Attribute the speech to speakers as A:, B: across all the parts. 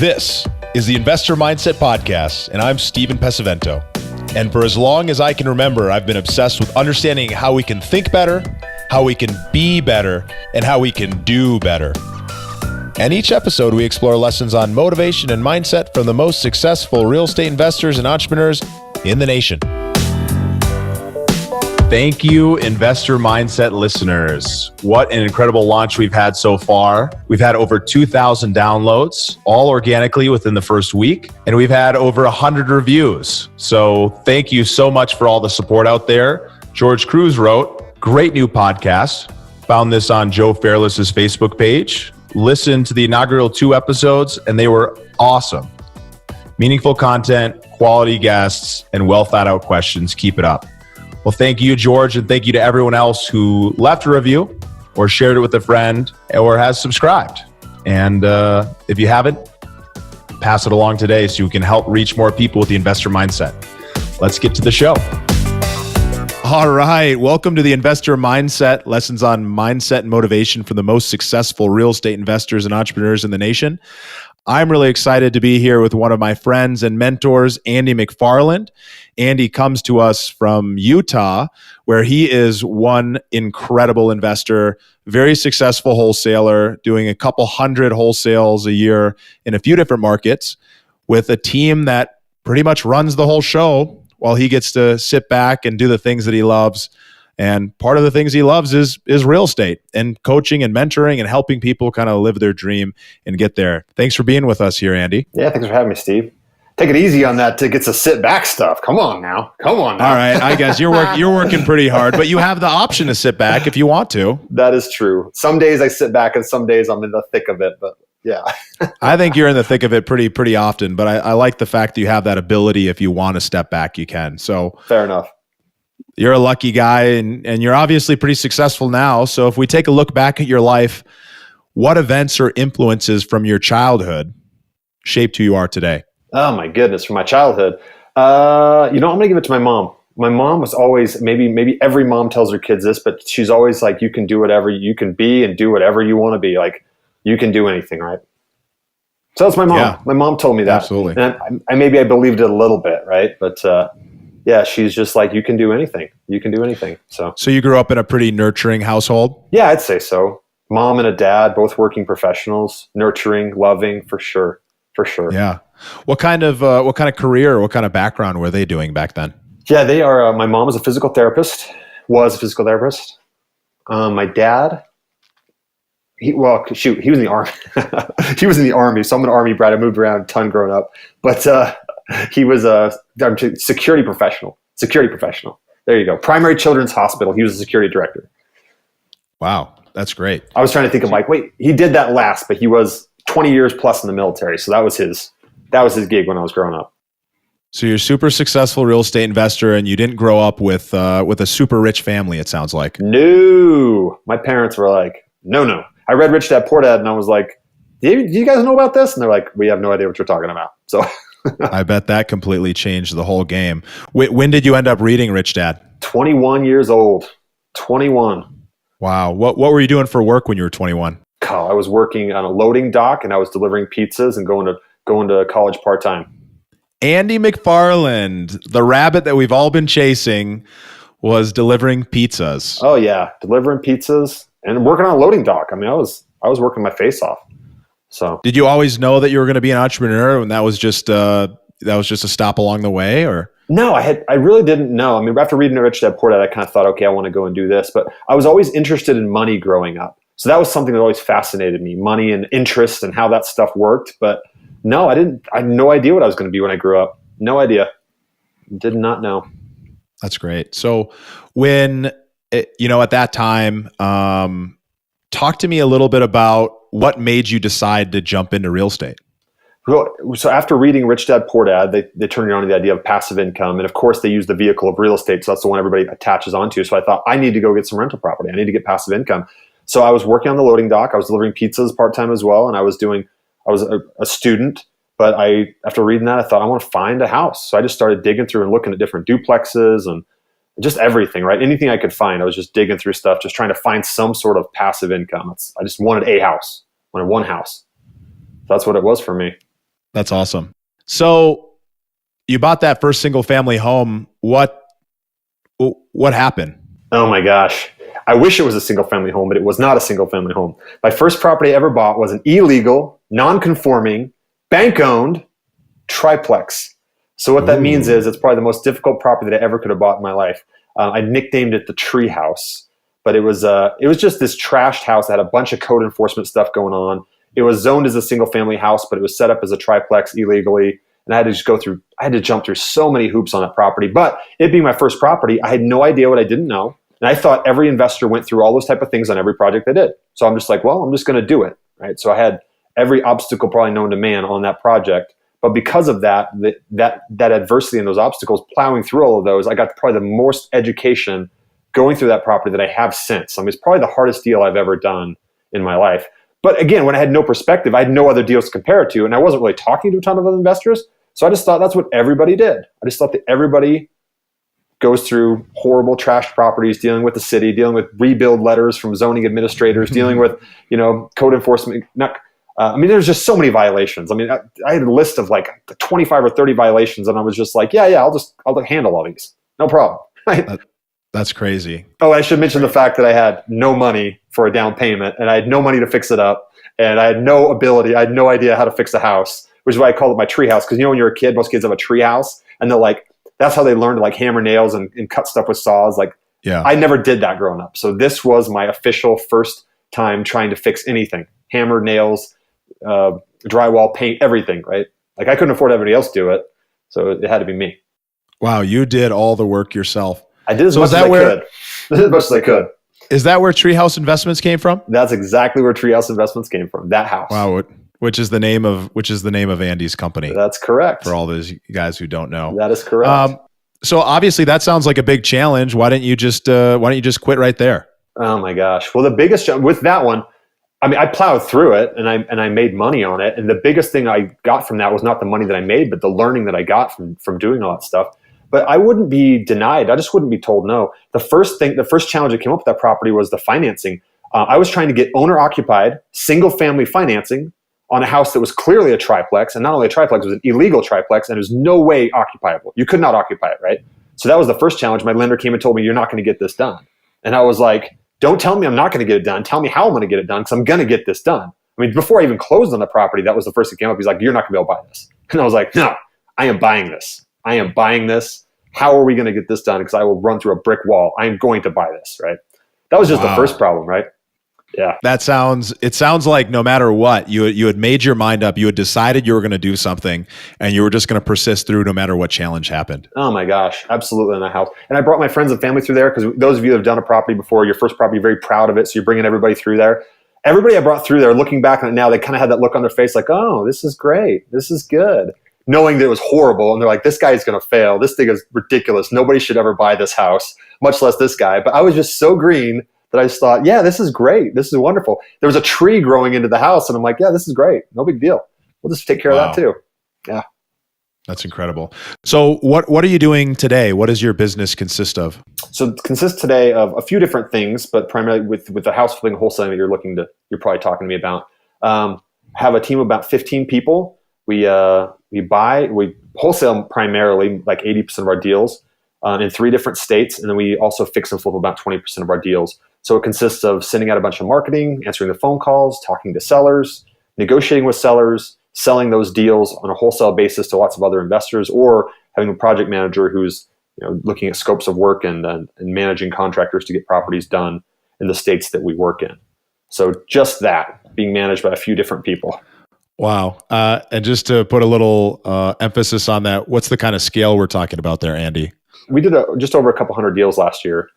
A: This is the Investor Mindset Podcast, and I'm Stephen Pesavento. And for as long as I can remember, I've been obsessed with understanding how we can think better, how we can be better, and how we can do better. And each episode, we explore lessons on motivation and mindset from the most successful real estate investors and entrepreneurs in the nation. Thank you, Investor Mindset listeners. What an incredible launch we've had so far. We've had over 2,000 downloads, all organically within the first week, and we've had over 100 reviews. So thank you so much for all the support out there. George Cruz wrote, great new podcast. Found this on Joe Fairless's Facebook page. Listened to the inaugural 2 episodes, and they were awesome. Meaningful content, quality guests, and well thought out questions. Keep it up. Well, thank you, George, and thank you to everyone else who left a review or shared it with a friend or has subscribed. And if you haven't, pass it along today so you can help reach more people with the investor mindset. Let's get to the show. All right. Welcome to the Investor Mindset, lessons on mindset and motivation for the most successful real estate investors and entrepreneurs in the nation. I'm really excited to be here with one of my friends and mentors, Andy McFarland. Andy comes to us from Utah, where he is one incredible investor, very successful wholesaler, doing a couple hundred wholesales a year in a few different markets with a team that pretty much runs the whole show while he gets to sit back and do the things that he loves. And part of the things he loves is real estate and coaching and mentoring and helping people kind of live their dream and get there. Thanks for being with us here, Andy.
B: Yeah, thanks for having me, Steve. Take it easy on that to get to sit back stuff. Come on now. All
A: right, I guess you're working pretty hard, but you have the option to sit back if you want to.
B: That is true. Some days I sit back and some days I'm in the thick of it, but yeah.
A: I think you're in the thick of it pretty often, but I like the fact that you have that ability. If you want to step back, you can. So
B: fair enough.
A: You're a lucky guy, and you're obviously pretty successful now. So if we take a look back at your life, what events or influences from your childhood shaped who you are today?
B: Oh my goodness, from my childhood. I'm going to give it to my mom. My mom was always, maybe every mom tells her kids this, but she's always like, you can do whatever you can be and do whatever you want to be. Like, you can do anything, right? So that's my mom. Yeah, my mom told me that.
A: Absolutely.
B: And I believed it a little bit, right? But yeah, she's just like, you can do anything. You can do anything. So
A: you grew up in a pretty nurturing household?
B: Yeah, I'd say so. Mom and a dad, both working professionals, nurturing, loving, for sure.
A: Yeah. What kind of career, what kind of background were they doing back then?
B: Yeah, they are. My mom was a physical therapist. My dad, he was in the army. He was in the army. So I'm an army brat. I moved around a ton growing up, but he was a security professional. There you go. Primary Children's Hospital. He was a security director.
A: Wow, that's great.
B: I was trying to think of wait, he did that last, but he was 20 years plus in the military. So that was his gig when I was growing up.
A: So you're a super successful real estate investor, and you didn't grow up with a super rich family, it sounds like.
B: No, my parents were like, no. I read Rich Dad Poor Dad, and I was like, do you guys know about this? And they're like, we have no idea what you're talking about. So
A: I bet that completely changed the whole game. When did you end up reading Rich Dad?
B: 21 years old. 21.
A: Wow. What were you doing for work when you were 21?
B: I was working on a loading dock, and I was delivering pizzas and going to college part-time.
A: Andy McFarland, the rabbit that we've all been chasing, was delivering pizzas.
B: Oh yeah, delivering pizzas and working on a loading dock. I mean, I was working my face off. So,
A: did you always know that you were going to be an entrepreneur, and that was just a stop along the way, or?
B: No, I really didn't know. I mean, after reading Rich Dad Poor Dad, I kind of thought, okay, I want to go and do this. But I was always interested in money growing up. So that was something that always fascinated me, money and interest and how that stuff worked. But no, I had no idea what I was going to be when I grew up. No idea. Did not know.
A: That's great. So when, at that time, talk to me a little bit about what made you decide to jump into real estate.
B: So after reading Rich Dad Poor Dad, they turned me on to the idea of passive income. And of course, they use the vehicle of real estate. So that's the one everybody attaches onto. So I thought, I need to go get some rental property. I need to get passive income. So I was working on the loading dock. I was delivering pizzas part-time as well. And I was a student. But after reading that, I thought, I want to find a house. So I just started digging through and looking at different duplexes and just everything, right? Anything I could find. I was just digging through stuff, just trying to find some sort of passive income. I just wanted a house. I wanted one house. That's what it was for me.
A: That's awesome. So you bought that first single family home. What happened?
B: Oh my gosh. I wish it was a single family home, but it was not a single family home. My first property I ever bought was an illegal, non-conforming, bank-owned triplex. So what that means is it's probably the most difficult property that I ever could have bought in my life. I nicknamed it the tree house, but it was just this trashed house that had a bunch of code enforcement stuff going on. It was zoned as a single family house, but it was set up as a triplex illegally. And I had to jump through so many hoops on that property. But it being my first property, I had no idea what I didn't know. And I thought every investor went through all those type of things on every project they did. So I'm just like, well, I'm just going to do it, right? So I had every obstacle probably known to man on that project. But because of that adversity and those obstacles, plowing through all of those, I got probably the most education going through that property that I have since. I mean, it's probably the hardest deal I've ever done in my life. But again, when I had no perspective, I had no other deals to compare it to, and I wasn't really talking to a ton of other investors. So I just thought that's what everybody did. I just thought that everybody goes through horrible trashed properties, dealing with the city, dealing with rebuild letters from zoning administrators, dealing with, code enforcement. There's just so many violations. I mean, I had a list of like 25 or 30 violations, and I was just like, I'll handle all these. No problem.
A: That's crazy.
B: Oh, I should mention the fact that I had no money for a down payment, and I had no money to fix it up, and I had no ability. I had no idea how to fix a house, which is why I call it my tree house. Because when you're a kid, most kids have a tree house, and they're like, that's how they learn to like hammer nails and cut stuff with saws. Like, yeah, I never did that growing up. So this was my official first time trying to fix anything: hammer, nails, drywall, paint, everything. Right? Like I couldn't afford everybody else to do it, so it had to be me.
A: Wow, you did all the work yourself.
B: I did as much as I could. As much as I could.
A: Is that where Treehouse Investments came from?
B: That's exactly where Treehouse Investments came from. That house.
A: Wow, which is the name of Andy's company.
B: That's correct.
A: For all those guys who don't know,
B: that is correct.
A: So obviously that sounds like a big challenge. Why don't you just quit right there?
B: Oh my gosh. Well, the biggest challenge with that one, I mean, I plowed through it and I made money on it. And the biggest thing I got from that was not the money that I made, but the learning that I got from doing all that stuff. But I wouldn't be denied. I just wouldn't be told no. The first challenge that came up with that property was the financing. I was trying to get owner-occupied, single-family financing on a house that was clearly a triplex, and not only a triplex, it was an illegal triplex, and there's no way occupiable. You could not occupy it, right? So that was the first challenge. My lender came and told me, you're not going to get this done. And I was like, don't tell me I'm not going to get it done. Tell me how I'm going to get it done, because I'm going to get this done. I mean, before I even closed on the property, that was the first thing came up. He's like, you're not going to be able to buy this. And I was like, no, I am buying this. I am buying this. How are we going to get this done? Because I will run through a brick wall. I am going to buy this, right? That was just the first problem, right? Yeah.
A: It sounds like no matter what, you had made your mind up, you had decided you were going to do something, and you were just going to persist through no matter what challenge happened.
B: Oh my gosh, absolutely, in that house. And I brought my friends and family through there, because those of you that have done a property before, your first property, you're very proud of it, so you're bringing everybody through there. Everybody I brought through there, looking back on it now, they kind of had that look on their face like, oh, this is great. This is good. Knowing that it was horrible, and they're like, this guy's going to fail. This thing is ridiculous. Nobody should ever buy this house, much less this guy. But I was just so green that I just thought, yeah, this is great. This is wonderful. There was a tree growing into the house, and I'm like, yeah, this is great. No big deal. We'll just take care of that too. Yeah.
A: That's incredible. So what are you doing today? What does your business consist of?
B: So it consists today of a few different things, but primarily with the house flipping wholesaling that you're probably talking to me about. Have a team of about 15 people. We wholesale primarily like 80% of our deals in 3 different states. And then we also fix and flip about 20% of our deals. So it consists of sending out a bunch of marketing, answering the phone calls, talking to sellers, negotiating with sellers, selling those deals on a wholesale basis to lots of other investors, or having a project manager who's looking at scopes of work and managing contractors to get properties done in the states that we work in. So just that, being managed by a few different people.
A: Wow. And just to put a little emphasis on that, what's the kind of scale we're talking about there, Andy?
B: We did just over a couple hundred deals last year.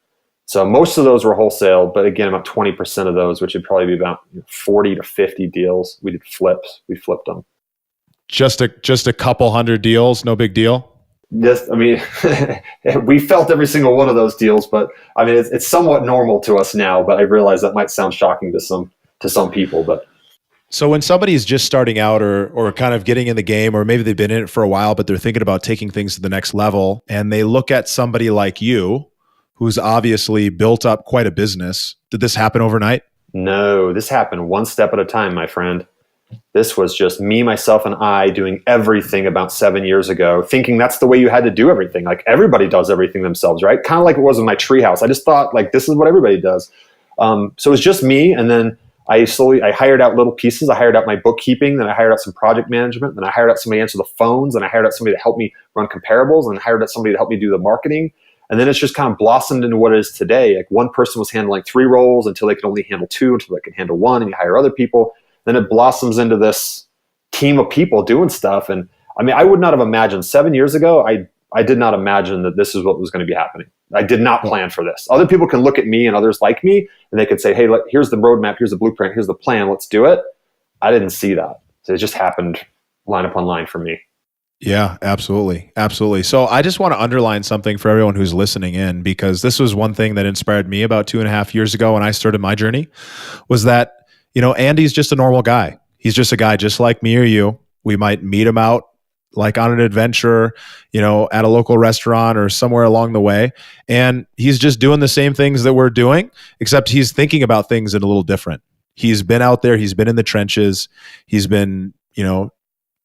B: So most of those were wholesale, but again, about 20% of those, which would probably be about 40 to 50 deals, we did flips. We flipped them.
A: Just a couple hundred deals, no big deal?
B: Yes, I mean, we felt every single one of those deals, but I mean, it's somewhat normal to us now, but I realize that might sound shocking to some people, but.
A: So when somebody's just starting out or kind of getting in the game, or maybe they've been in it for a while, but they're thinking about taking things to the next level, and they look at somebody like you, who's obviously built up quite a business. Did this happen overnight?
B: No, this happened one step at a time, my friend. This was just me, myself, and I doing everything about 7 years ago, thinking that's the way you had to do everything. Like everybody does everything themselves, right? Kind of like it was in my treehouse. I just thought like this is what everybody does. So it was just me, and then I hired out little pieces. I hired out my bookkeeping, then I hired out some project management, then I hired out somebody to answer the phones, and I hired out somebody to help me run comparables, and I hired out somebody to help me do the marketing. And then it's just kind of blossomed into what it is today. Like one person was handling 3 roles until they could only handle 2, until they could handle 1, and you hire other people. Then it blossoms into this team of people doing stuff. And I mean, I would not have imagined 7 years ago, I did not imagine that this is what was going to be happening. I did not plan for this. Other people can look at me and others like me, and they could say, hey, look, here's the roadmap, here's the blueprint, here's the plan, let's do it. I didn't see that. So it just happened line upon line for me.
A: Yeah, absolutely. Absolutely. So I just want to underline something for everyone who's listening in, because this was one thing that inspired me about 2.5 years ago when I started my journey, was that, Andy's just a normal guy. He's just a guy just like me or you. We might meet him out like on an adventure, at a local restaurant or somewhere along the way. And he's just doing the same things that we're doing, except he's thinking about things in a little different. He's been out there. He's been in the trenches. He's been,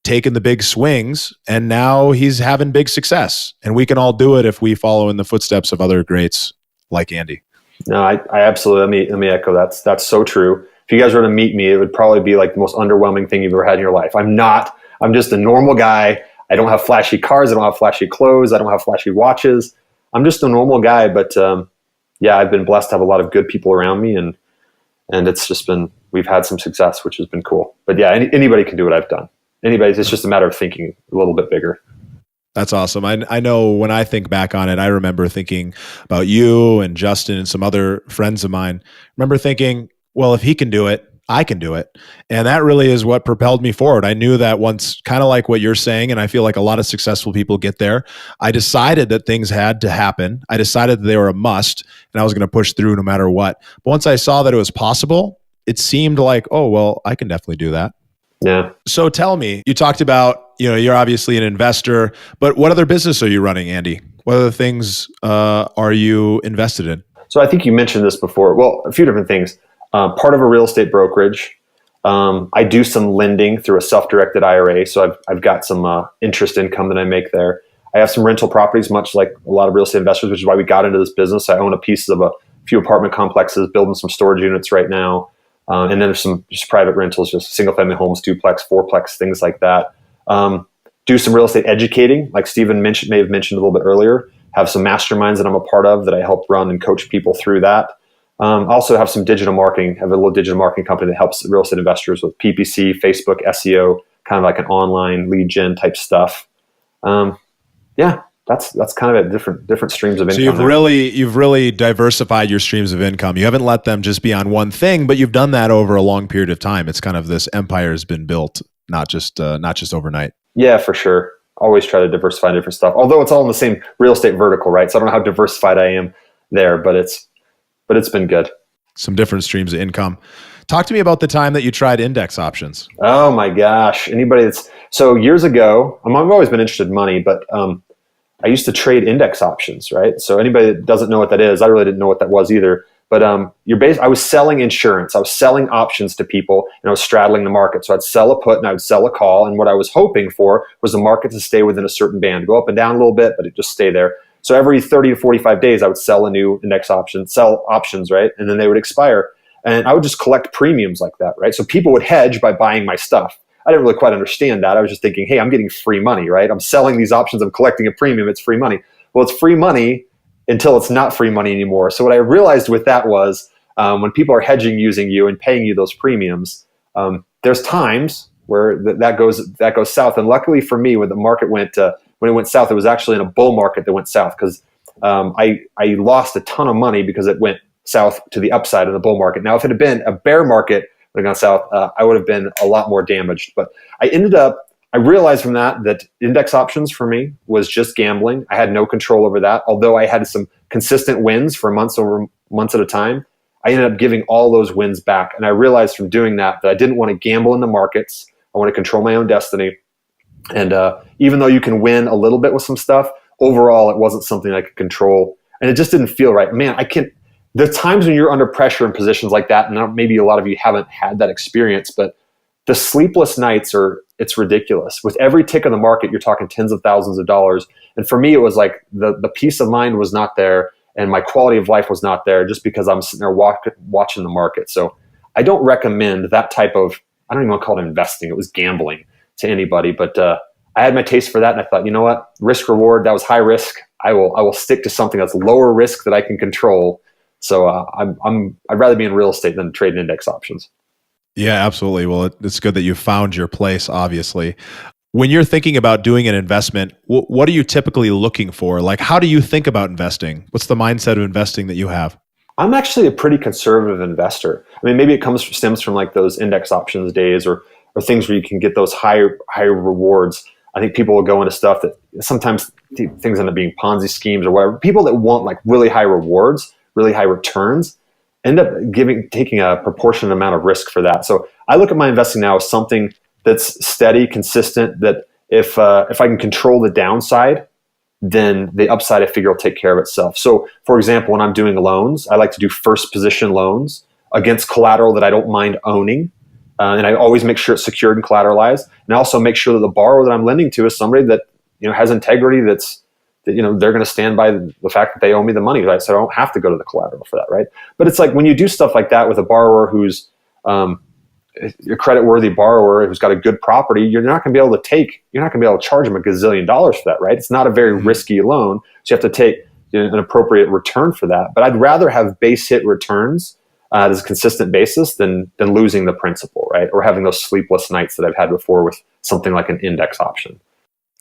A: taking the big swings, and now he's having big success. And we can all do it if we follow in the footsteps of other greats like Andy.
B: No, I absolutely, let me echo that. That's so true. If you guys were to meet me, it would probably be like the most underwhelming thing you've ever had in your life. I'm just a normal guy. I don't have flashy cars. I don't have flashy clothes. I don't have flashy watches. I'm just a normal guy. But I've been blessed to have a lot of good people around me, and it's just been, we've had some success, which has been cool. But yeah, anybody can do what I've done. It's just a matter of thinking a little bit bigger.
A: That's awesome. I know when I think back on it, I remember thinking about you and Justin and some other friends of mine. I remember thinking, well, if he can do it, I can do it. And that really is what propelled me forward. I knew that once, kind of like what you're saying, and I feel like a lot of successful people get there, I decided that things had to happen. I decided that they were a must, and I was going to push through no matter what. But once I saw that it was possible, it seemed like, oh, well, I can definitely do that.
B: Yeah.
A: So tell me, you talked about, you're obviously an investor, but what other business are you running, Andy? What other things are you invested in?
B: So I think you mentioned this before. Well, a few different things. Part of a real estate brokerage. I do some lending through a self-directed IRA. So I've got some interest income that I make there. I have some rental properties, much like a lot of real estate investors, which is why we got into this business. I own a piece of a few apartment complexes, building some storage units right now. And then there's some just private rentals, just single family homes, duplex, fourplex, things like that. Do some real estate educating, like Stephen may have mentioned a little bit earlier. Have some masterminds that I'm a part of that I help run and coach people through that. Also have some digital marketing. Have a little digital marketing company that helps real estate investors with PPC, Facebook, SEO, kind of like an online lead gen type stuff. That's kind of a different streams of income.
A: So you've really diversified your streams of income. You haven't let them just be on one thing, but you've done that over a long period of time. It's kind of this empire has been built, not just overnight.
B: Yeah, for sure. Always try to diversify different stuff. Although it's all in the same real estate vertical, right? So I don't know how diversified I am there, but it's been good. Some
A: different streams of income. Talk to me about the time that you tried index options.
B: Oh my gosh. So years ago, I've always been interested in money, but I used to trade index options, right? So anybody that doesn't know what that is, I really didn't know what that was either. But I was selling insurance. I was selling options to people, and I was straddling the market. So I'd sell a put and I would sell a call. And what I was hoping for was the market to stay within a certain band, go up and down a little bit, but it just stay there. So every 30 to 45 days, I would sell a new index option, sell options, right? And then they would expire. And I would just collect premiums like that, right? So people would hedge by buying my stuff. I didn't really quite understand that. I was just thinking, hey, I'm getting free money, right? I'm selling these options. I'm collecting a premium. It's free money. Well, it's free money until it's not free money anymore. So what I realized with that was when people are hedging using you and paying you those premiums, there's times where that goes south. And luckily for me, when the market went south, it was actually in a bull market that went south because I lost a ton of money because it went south to the upside in the bull market. Now, if it had been a bear market, would have gone south, I would have been a lot more damaged. But I realized from that index options for me was just gambling. I had no control over that. Although I had some consistent wins for months at a time, I ended up giving all those wins back. And I realized from doing that I didn't want to gamble in the markets. I want to control my own destiny. And even though you can win a little bit with some stuff, overall, it wasn't something I could control. And it just didn't feel right. Man, the times when you're under pressure in positions like that, and maybe a lot of you haven't had that experience, but the sleepless nights it's ridiculous. With every tick in the market, you're talking tens of thousands of dollars. And for me, it was like the peace of mind was not there, and my quality of life was not there just because I'm sitting there watching the market. So I don't recommend that type of, I don't even want to call it investing. It was gambling to anybody. But I had my taste for that, and I thought, you know what, risk reward, that was high risk. I will stick to something that's lower risk that I can control. So I'd rather be in real estate than trading index options.
A: Yeah, absolutely. Well, it's good that you found your place, obviously. When you're thinking about doing an investment, what are you typically looking for? Like, how do you think about investing? What's the mindset of investing that you have?
B: I'm actually a pretty conservative investor. I mean, maybe it stems from like those index options days or things where you can get those higher rewards. I think people will go into stuff that sometimes things end up being Ponzi schemes or whatever. People that want like really high rewards, really high returns, end up taking a proportionate amount of risk for that. So I look at my investing now as something that's steady, consistent, that if I can control the downside, then the upside I figure will take care of itself. So for example, when I'm doing loans, I like to do first position loans against collateral that I don't mind owning. And I always make sure it's secured and collateralized. And I also make sure that the borrower that I'm lending to is somebody that, has integrity, that they're going to stand by the fact that they owe me the money, right? So I don't have to go to the collateral for that, right? But it's like when you do stuff like that with a borrower who's a credit-worthy borrower who's got a good property, you're not going to be able to charge them $1 gazillion for that, right? It's not a very risky loan, so you have to take an appropriate return for that. But I'd rather have base hit returns as a consistent basis than losing the principal, right? Or having those sleepless nights that I've had before with something like an index option.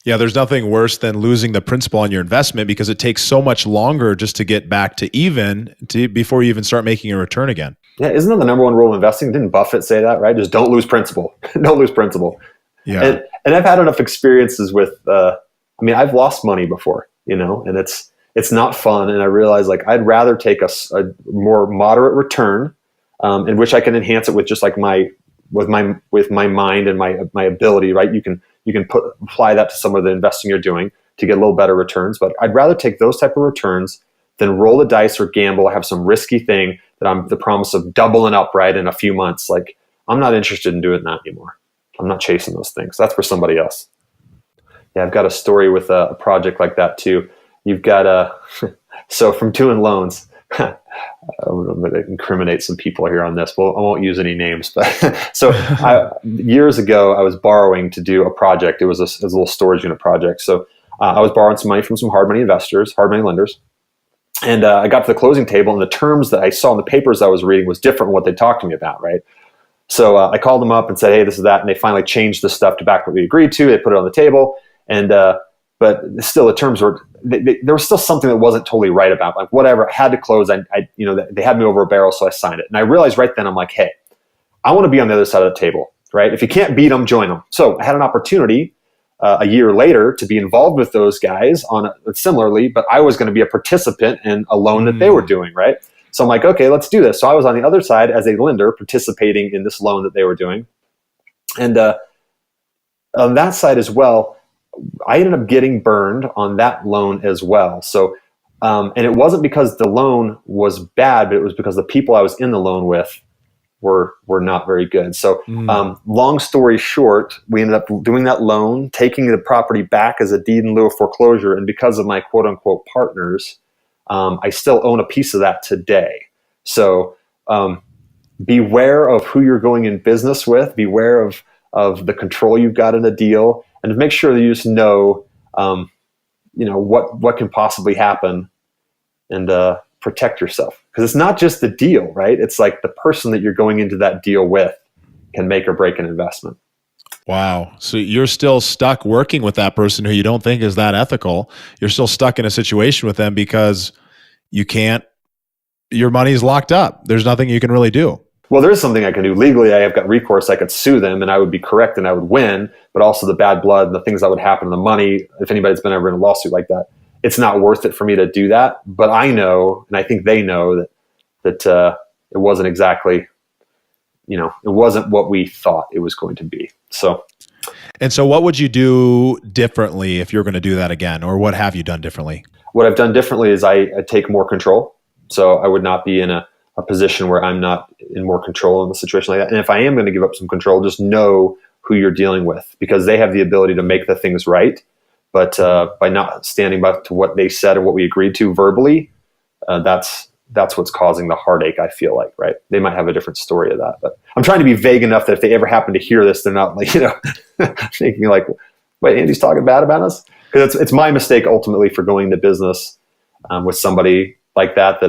A: Yeah, there's nothing worse than losing the principal on your investment because it takes so much longer just to get back to before you even start making a return again.
B: Yeah, isn't that the number one rule of investing? Didn't Buffett say that, right? Just don't lose principal. Don't lose principal.
A: Yeah.
B: And I've had enough experiences with, I've lost money before, and it's not fun. And I realize like I'd rather take a more moderate return, in which I can enhance it with just like with my mind and my ability, right? You can apply that to some of the investing you're doing to get a little better returns. But I'd rather take those type of returns than roll the dice or gamble, have some risky thing that I'm the promise of doubling up right in a few months. Like I'm not interested in doing that anymore. I'm not chasing those things. That's for somebody else. Yeah, I've got a story with a project like that too. You've got so from doing loans, I'm going to incriminate some people here on this. Well, I won't use any names, but so years ago, I was borrowing to do a project. It was a little storage unit project. So I was borrowing some money from some hard money investors, hard money lenders. And I got to the closing table, and the terms that I saw in the papers I was reading was different from what they talked to me about, right? So I called them up and said, hey, this is that. And they finally changed the stuff to back what we agreed to. They put it on the table. And but still, the terms were, there was still something that wasn't totally right about, like whatever, I had to close. They had me over a barrel, so I signed it. And I realized right then, I'm like, hey, I want to be on the other side of the table, right? If you can't beat them, join them. So I had an opportunity a year later to be involved with those guys similarly, but I was going to be a participant in a loan that they were doing, right? So I'm like, okay, let's do this. So I was on the other side as a lender participating in this loan that they were doing. And on that side as well, I ended up getting burned on that loan as well. So, and it wasn't because the loan was bad, but it was because the people I was in the loan with were not very good. So long story short, we ended up doing that loan, taking the property back as a deed in lieu of foreclosure. And because of my quote unquote partners, I still own a piece of that today. So beware of who you're going in business with, beware of the control you've got in a deal, and make sure that you just know, what can possibly happen, and protect yourself. Because it's not just the deal, right? It's like the person that you're going into that deal with can make or break an investment.
A: Wow. So you're still stuck working with that person who you don't think is that ethical. You're still stuck in a situation with them because your money's locked up. There's nothing you can really do.
B: Well, there is something I can do. Legally, I have got recourse. I could sue them and I would be correct and I would win, but also the bad blood and the things that would happen, the money, if anybody's been ever in a lawsuit like that, it's not worth it for me to do that. But I know, and I think they know that it wasn't exactly, it wasn't what we thought it was going to be. So
A: what would you do differently if you're going to do that again, or what have you done differently?
B: What I've done differently is I take more control. So I would not be in a a position where I'm not in more control in a situation like that. And if I am going to give up some control, just know who you're dealing with, because they have the ability to make the things right. But by not standing by to what they said and what we agreed to verbally, that's what's causing the heartache, I feel like, right? They might have a different story of that, but I'm trying to be vague enough that if they ever happen to hear this, they're not like, thinking like, wait, Andy's talking bad about us? Because it's my mistake ultimately for going into business with somebody like that.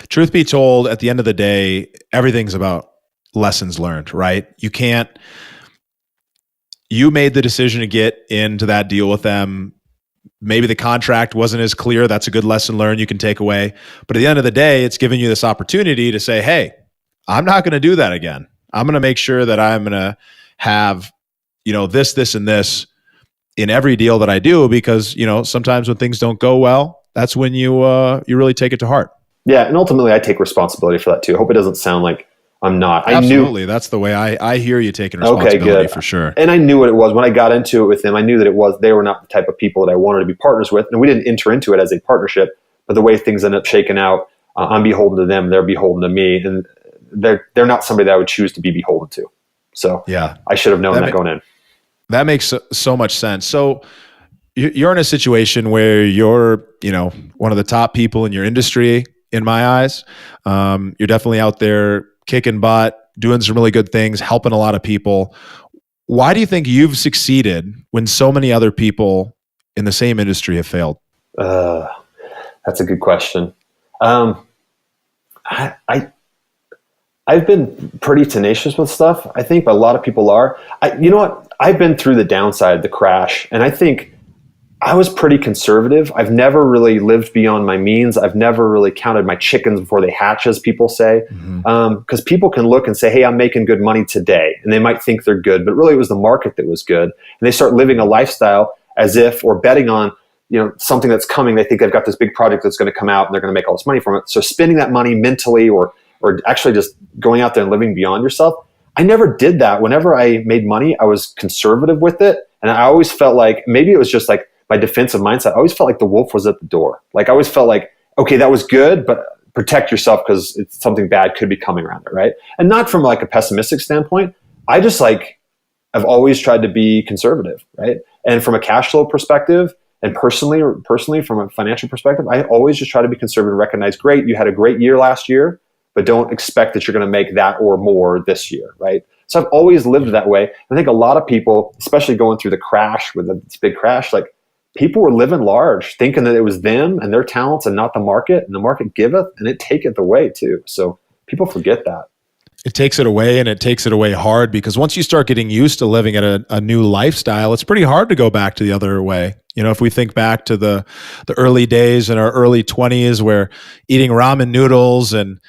A: Truth be told, at the end of the day, everything's about lessons learned, right? You made the decision to get into that deal with them. Maybe the contract wasn't as clear. That's a good lesson learned you can take away. But at the end of the day, it's giving you this opportunity to say, hey, I'm not going to do that again. I'm going to make sure that I'm going to have, this, and this in every deal that I do, because, sometimes when things don't go well, that's when you really take it to heart.
B: Yeah. And ultimately I take responsibility for that too. I hope it doesn't sound like I'm not.
A: Absolutely. That's the way I hear you taking responsibility for sure.
B: And I knew what it was when I got into it with them. I knew that they were not the type of people that I wanted to be partners with. And we didn't enter into it as a partnership, but the way things ended up shaking out, I'm beholden to them. They're beholden to me. And they're not somebody that I would choose to be beholden to. So yeah, I should have known that going in.
A: That makes so much sense. So you're in a situation where you're, one of the top people in your industry, in my eyes. You're definitely out there kicking butt, doing some really good things, helping a lot of people. Why do you think you've succeeded when so many other people in the same industry have failed?
B: That's a good question. I've been pretty tenacious with stuff, I think, but a lot of people are. You know what? I've been through the downside, the crash, and I think I was pretty conservative. I've never really lived beyond my means. I've never really counted my chickens before they hatch, as people say. Because people can look and say, hey, I'm making good money today. And they might think they're good, but really it was the market that was good. And they start living a lifestyle as if, or betting on, something that's coming. They think they've got this big project that's going to come out and they're going to make all this money from it. So spending that money mentally or actually just going out there and living beyond yourself. I never did that. Whenever I made money, I was conservative with it. And I always felt like, maybe it was just like my defensive mindset, I always felt like the wolf was at the door. Like I always felt like, okay, that was good, but protect yourself because something bad could be coming around it, right? And not from like a pessimistic standpoint. I just I've always tried to be conservative, right? And from a cash flow perspective and personally from a financial perspective, I always just try to be conservative, recognize, great, you had a great year last year, but don't expect that you're going to make that or more this year, right? So I've always lived that way. I think a lot of people, especially going through the crash, with this big crash, people were living large, thinking that it was them and their talents and not the market. And the market giveth and it taketh away too. So people forget that.
A: It takes it away, and it takes it away hard, because once you start getting used to living at a new lifestyle, it's pretty hard to go back to the other way. If we think back to the early days in our early 20s where eating ramen noodles and,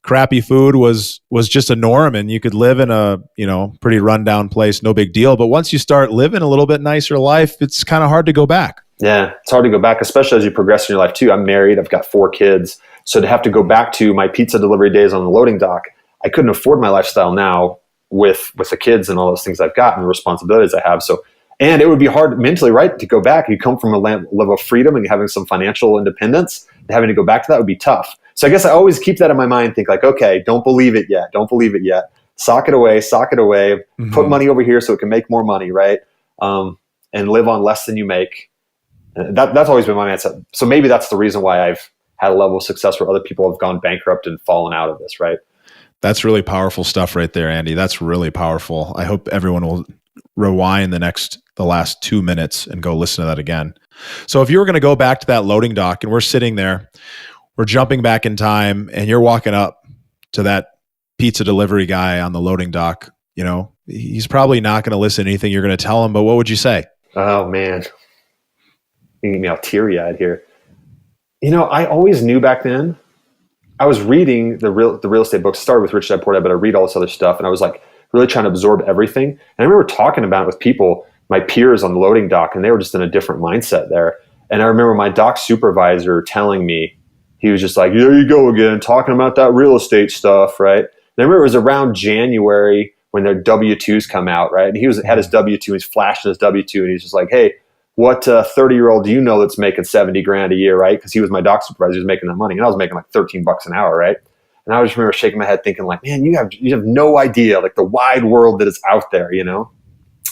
A: crappy food was just a norm, and you could live in a, pretty rundown place, no big deal. But once you start living a little bit nicer life, it's kind of hard to go back.
B: Yeah, it's hard to go back, especially as you progress in your life too. I'm married, I've got 4 kids. So to have to go back to my pizza delivery days on the loading dock, I couldn't afford my lifestyle now with the kids and all those things I've got and the responsibilities I have. So, and it would be hard mentally, right, to go back. You come from a level of freedom and having some financial independence, and having to go back to that would be tough. So I guess I always keep that in my mind, think like, okay, don't believe it yet. Sock it away, put money over here so it can make more money, right? And live on less than you make. That's always been my mindset. So maybe that's the reason why I've had a level of success where other people have gone bankrupt and fallen out of this, right?
A: That's really powerful stuff right there, Andy. That's really powerful. I hope everyone will rewind the last 2 minutes and go listen to that again. So if you were going to go back to that loading dock and we're sitting there, we're jumping back in time, and you're walking up to that pizza delivery guy on the loading dock, he's probably not going to listen to anything you're going to tell him, but what would you say?
B: Oh man, you get me all teary-eyed here. I always knew back then. I was reading the real estate books, started with Rich Dad Poor Dad, but I read all this other stuff, and I was really trying to absorb everything. And I remember talking about it with people, my peers on the loading dock, and they were just in a different mindset there. And I remember my dock supervisor telling me, he was just like, there you go again, talking about that real estate stuff, right? And I remember it was around January when their W-2s come out, right? And he had his W-2, he's flashing his W-2, and he's just like, hey, what 30-year-old do you know that's making 70 grand a year, right? Because he was my dock supervisor, he was making that money, and I was making like 13 bucks an hour, right? And I just remember shaking my head thinking like, man, you have no idea like the wide world that is out there, you know?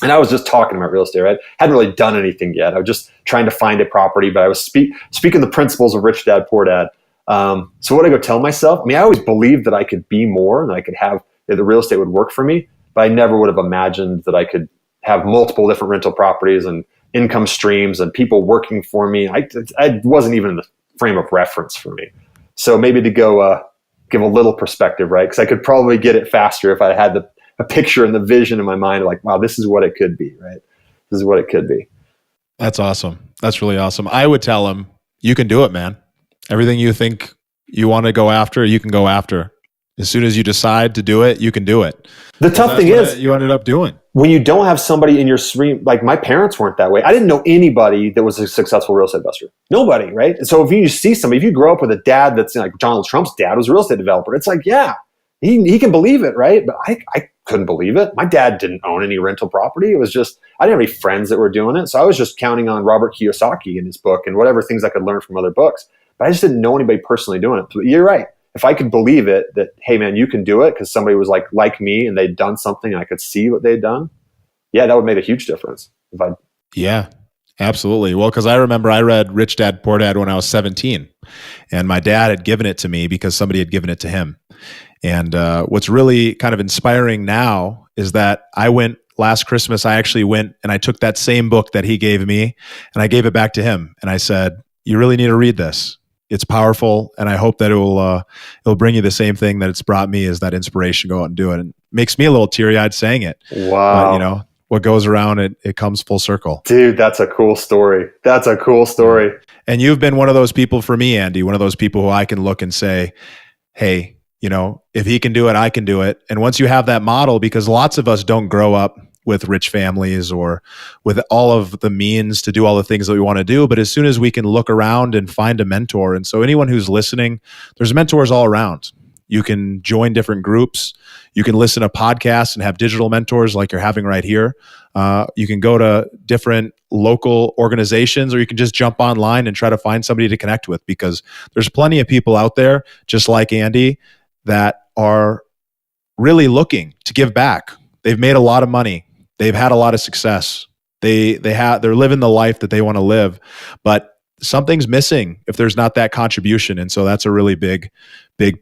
B: And I was just talking about real estate, right? Hadn't really done anything yet. I was just trying to find a property, but I was speaking the principles of Rich Dad, Poor Dad. So what I go tell myself, I mean, I always believed that I could be more and I could have, that the real estate would work for me, but I never would have imagined that I could have multiple different rental properties and income streams and people working for me. I wasn't even in the frame of reference for me. So maybe to go give a little perspective, right? Because I could probably get it faster if I had a picture and the vision in my mind, like, wow, this is what it could be, right? This is what it could be.
A: That's awesome. That's really awesome. I would tell him, you can do it, man. Everything you think you want to go after, you can go after. As soon as you decide to do it, you can do it.
B: The tough thing is,
A: you ended up doing.
B: When you don't have somebody in your stream, like my parents weren't that way. I didn't know anybody that was a successful real estate investor. Nobody, right? And so if you see somebody, if you grow up with a dad that's like Donald Trump's dad was a real estate developer, it's like, yeah, he can believe it, right? But I couldn't believe it. My dad didn't own any rental property. It was just, I didn't have any friends that were doing it. So I was just counting on Robert Kiyosaki in his book and whatever things I could learn from other books. But I just didn't know anybody personally doing it. But you're right. If I could believe it, that, hey man, you can do it because somebody was like me and they'd done something and I could see what they'd done. Yeah, that would make a huge difference.
A: Yeah, absolutely. Well, because I remember I read Rich Dad, Poor Dad when I was 17 and my dad had given it to me because somebody had given it to him. And what's really kind of inspiring now is that last Christmas, I actually went and I took that same book that he gave me and I gave it back to him. And I said, you really need to read this. It's powerful. And I hope that it'll bring you the same thing that it's brought me, is that inspiration, go out and do it. And it makes me a little teary eyed saying it.
B: Wow.
A: But, what goes around, it comes full circle.
B: Dude, that's a cool story. That's a cool story.
A: And you've been one of those people for me, Andy, one of those people who I can look and say, hey, if he can do it, I can do it. And once you have that model, because lots of us don't grow up with rich families or with all of the means to do all the things that we want to do. But as soon as we can look around and find a mentor, and so anyone who's listening, there's mentors all around. You can join different groups. You can listen to podcasts and have digital mentors like you're having right here. You can go to different local organizations, or you can just jump online and try to find somebody to connect with, because there's plenty of people out there, just like Andy, that are really looking to give back. They've made a lot of money. They've had a lot of success. They're living the life that they want to live, but something's missing if there's not that contribution. And so that's a really big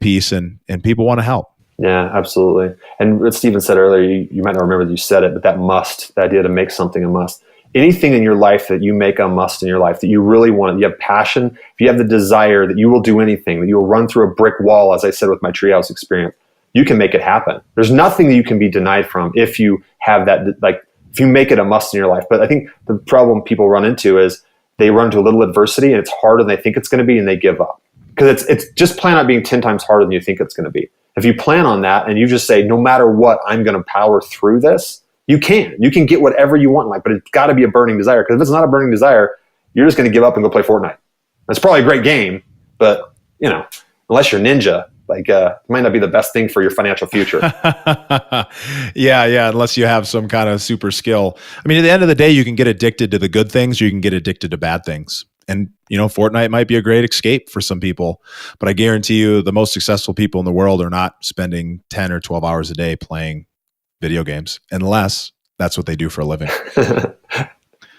A: piece, and people want to help.
B: Yeah, absolutely. And what Stephen said earlier, you might not remember that you said it, but that must, the idea to make something a must. Anything in your life that you make a must in your life, that you really want, you have passion, if you have the desire that you will do anything, that you will run through a brick wall, as I said with my treehouse experience, you can make it happen. There's nothing that you can be denied from if you have that, like if you make it a must in your life. But I think the problem people run into is they run into a little adversity and it's harder than they think it's going to be, and they give up. Because it's just plan on being 10 times harder than you think it's going to be. If you plan on that and you just say, no matter what, I'm going to power through this, you can get whatever you want in life, but it's got to be a burning desire. Because if it's not a burning desire, you're just going to give up and go play Fortnite. It's probably a great game, but unless you're Ninja, it might not be the best thing for your financial future.
A: Yeah. Unless you have some kind of super skill. I mean, at the end of the day, you can get addicted to the good things, or you can get addicted to bad things. And, Fortnite might be a great escape for some people, but I guarantee you the most successful people in the world are not spending 10 or 12 hours a day playing video games, unless that's what they do for a living.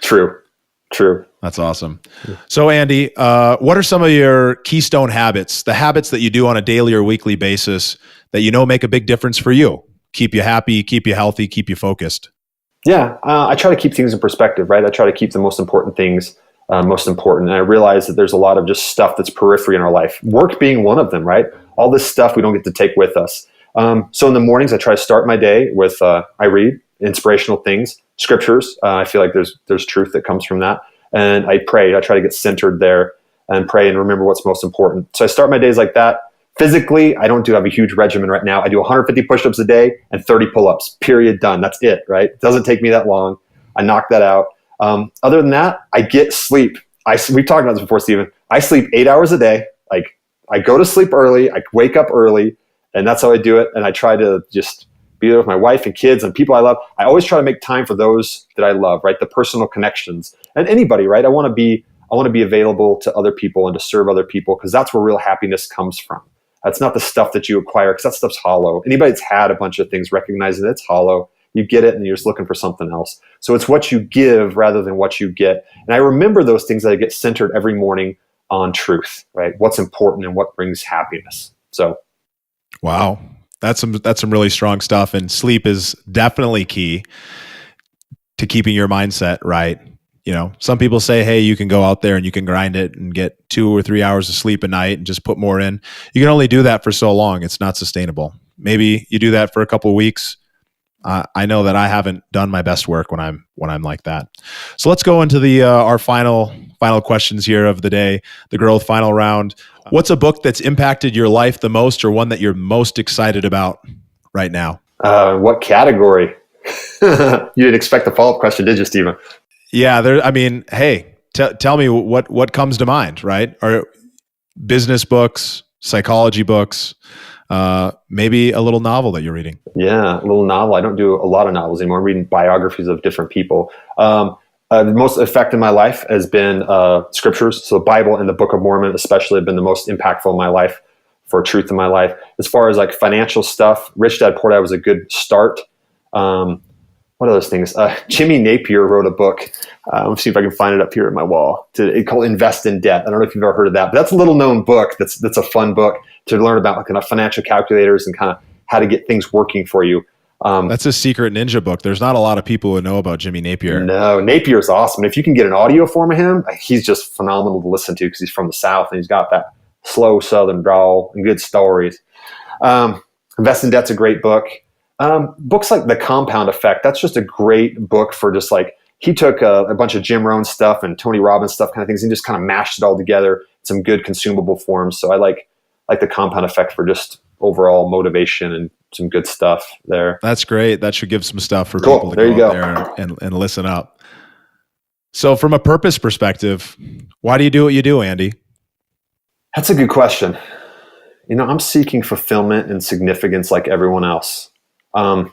B: True.
A: That's awesome. So Andy, what are some of your keystone habits, the habits that you do on a daily or weekly basis that make a big difference for you? Keep you happy, keep you healthy, keep you focused.
B: Yeah, I try to keep things in perspective, right? I try to keep the most important things most important. And I realize that there's a lot of just stuff that's periphery in our life. Work being one of them, right? All this stuff we don't get to take with us. So in the mornings, I try to start my day with, I read inspirational things, scriptures. I feel like there's truth that comes from that. And I pray. I try to get centered there and pray and remember what's most important. So I start my days like that. Physically, I don't have a huge regimen right now. I do 150 push-ups a day and 30 pull-ups, period, done. That's it, right? It doesn't take me that long. I knock that out. Other than that, I get sleep. We've talked about this before, Stephen. I sleep 8 hours a day. Like I go to sleep early. I wake up early, and that's how I do it. And I try to just be there with my wife and kids and people I love. I always try to make time for those that I love, right? The personal connections and anybody, right? I want to be available to other people and to serve other people because that's where real happiness comes from. That's not the stuff that you acquire because that stuff's hollow. Anybody that's had a bunch of things recognizes that it's hollow. You get it and you're just looking for something else. So it's what you give rather than what you get. And I remember those things that I get centered every morning on truth, right? What's important and what brings happiness. So,
A: wow, that's some really strong stuff. And sleep is definitely key to keeping your mindset right. You know, some people say, hey, you can go out there and you can grind it and get 2 or 3 hours of sleep a night and just put more in. You can only do that for so long. It's not sustainable. Maybe you do that for a couple of weeks. I know that I haven't done my best work when I'm like that. So let's go into the our final questions here of the day, the growth final round. What's a book that's impacted your life the most, or one that you're most excited about right now?
B: What category? You didn't expect the follow-up question, did you, Stephen?
A: Yeah, hey, tell me what comes to mind, right? Or business books, psychology books, maybe a little novel that you're reading.
B: Yeah, a little novel. I don't do a lot of novels anymore. I'm reading biographies of different people. The most effect in my life has been scriptures. So the Bible and the Book of Mormon especially have been the most impactful in my life for truth in my life. As far as like financial stuff, Rich Dad Poor Dad was a good start. What are those things? Jimmy Napier wrote a book. Let's see if I can find it up here at my wall. It's called Invest in Debt. I don't know if you've ever heard of that, but that's a little known book. That's a fun book to learn about like kind of financial calculators and kind of how to get things working for you.
A: That's a secret ninja book. There's not a lot of people who know about Jimmy Napier.
B: No, Napier's awesome. If you can get an audio form of him, he's just phenomenal to listen to because he's from the South and he's got that slow Southern drawl and good stories. Invest in Debt's a great book. Books like The Compound Effect, that's just a great book for just like, he took a bunch of Jim Rohn stuff and Tony Robbins stuff kind of things and just kind of mashed it all together in some good consumable forms. So I like The Compound Effect for just overall motivation and some good stuff there.
A: That's great. That should give some stuff for people to go out there and listen up. So from a purpose perspective, why do you do what you do, Andy?
B: That's a good question. You know, I'm seeking fulfillment and significance like everyone else. And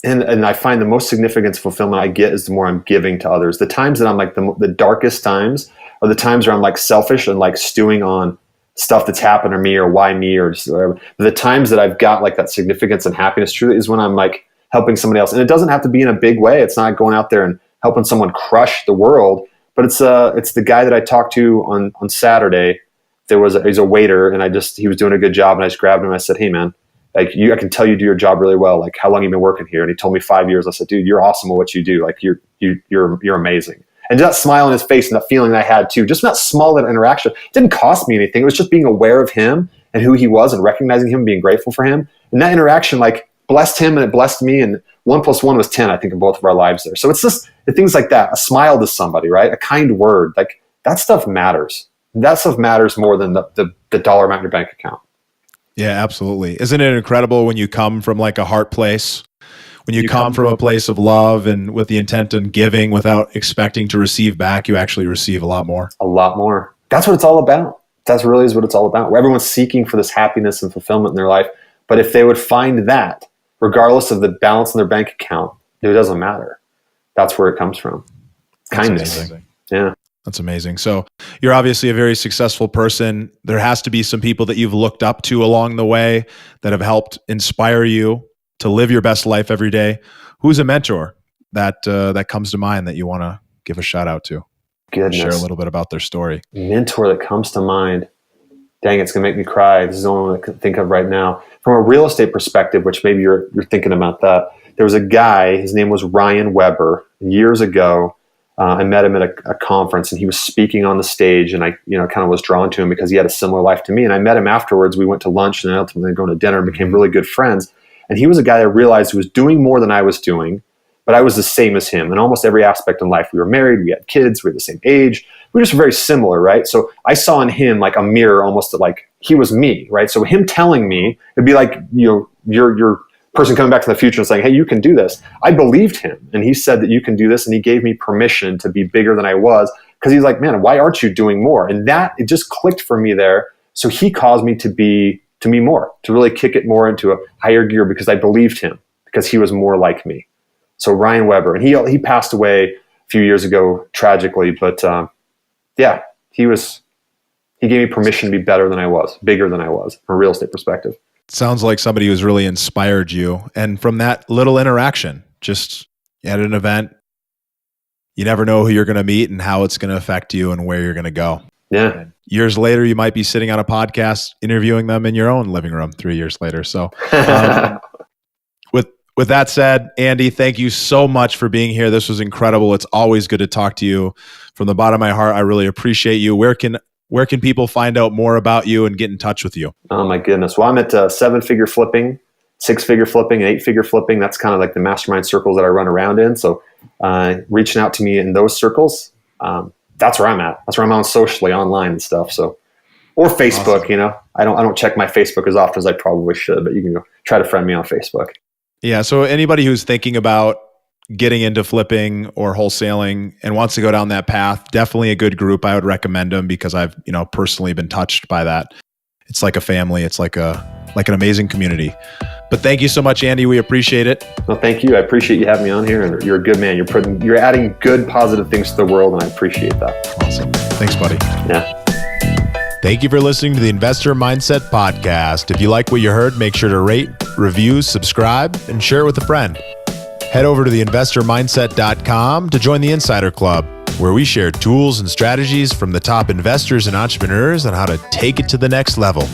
B: I find the most significance fulfillment I get is the more I'm giving to others. The times that I'm like the darkest times are the times where I'm like selfish and like stewing on stuff that's happened to me or why me or just whatever. The times that I've got like that significance and happiness truly is when I'm like helping somebody else. And it doesn't have to be in a big way. It's not going out there and helping someone crush the world, but it's the guy that I talked to on Saturday. He's a waiter and he was doing a good job and I just grabbed him and I said, hey man, like I can tell you do your job really well. Like how long have you been working here? And he told me 5 years. I said, dude, you're awesome at what you do. Like you're amazing. And that smile on his face and that feeling I had too, just that small little interaction, it didn't cost me anything. It was just being aware of him and who he was and recognizing him, being grateful for him. And that interaction like blessed him and it blessed me. And 1 + 1 was 10, I think, in both of our lives there. So it's just things like that, a smile to somebody, right? A kind word, like that stuff matters. That stuff matters more than the dollar amount in your bank account.
A: Yeah, absolutely. Isn't it incredible when you come from like a heart place? When you come from a place of love and with the intent on giving without expecting to receive back, you actually receive a lot more.
B: A lot more. That's what it's all about. That really is what it's all about. Where everyone's seeking for this happiness and fulfillment in their life. But if they would find that, regardless of the balance in their bank account, it doesn't matter. That's where it comes from. Kindness. Yeah.
A: That's amazing. So you're obviously a very successful person. There has to be some people that you've looked up to along the way that have helped inspire you to live your best life every day. Who's a mentor that comes to mind that you want to give a shout out to?
B: Goodness.
A: Share a little bit about their story.
B: Mentor that comes to mind. Dang, it's going to make me cry. This is the only one I can think of right now. From a real estate perspective, which maybe you're thinking about that, there was a guy, his name was Ryan Weber. Years ago, I met him at a conference and he was speaking on the stage and I kind of was drawn to him because he had a similar life to me. And I met him afterwards. We went to lunch and then ultimately going to dinner and became really good friends. And he was a guy that I realized was doing more than I was doing, but I was the same as him in almost every aspect in life. We were married, we had kids, we were the same age. We were just very similar, right? So I saw in him like a mirror almost like he was me, right? So him telling me, it'd be like, your person coming back to the future and saying, hey, you can do this. I believed him. And he said that you can do this. And he gave me permission to be bigger than I was because he's like, man, why aren't you doing more? And that, it just clicked for me there. So he caused me to be more, to really kick it more into a higher gear because I believed him, because he was more like me. So Ryan Weber, and he passed away a few years ago tragically, but yeah, he gave me permission to be better than I was, bigger than I was from a real estate perspective.
A: Sounds like somebody who's really inspired you. And from that little interaction, just at an event, you never know who you're going to meet and how it's going to affect you and where you're going to go.
B: Yeah.
A: And years later, you might be sitting on a podcast interviewing them in your own living room 3 years later. So with that said, Andy, thank you so much for being here. This was incredible. It's always good to talk to you. From the bottom of my heart, I really appreciate you. Where can people find out more about you and get in touch with you?
B: Oh my goodness. Well, I'm at 7-figure flipping, 6-figure flipping, and 8-figure flipping. That's kind of like the mastermind circles that I run around in. So reaching out to me in those circles, that's where I'm at. That's where I'm on socially, online and stuff. So, or Facebook, awesome. I don't check my Facebook as often as I probably should, but you can go try to friend me on Facebook. Yeah.
A: So anybody who's thinking about getting into flipping or wholesaling and wants to go down that path, definitely a good group. I would recommend them because I've, personally been touched by that. It's like a family. It's like an amazing community. But thank you so much, Andy. We appreciate it.
B: Well, thank you. I appreciate you having me on here, and you're a good man. You're adding good, positive things to the world, and I appreciate that.
A: Awesome. Thanks, buddy.
B: Yeah.
A: Thank you for listening to the Investor Mindset Podcast. If you like what you heard, make sure to rate, review, subscribe, and share it with a friend. Head over to theinvestormindset.com to join the Insider Club, where we share tools and strategies from the top investors and entrepreneurs on how to take it to the next level.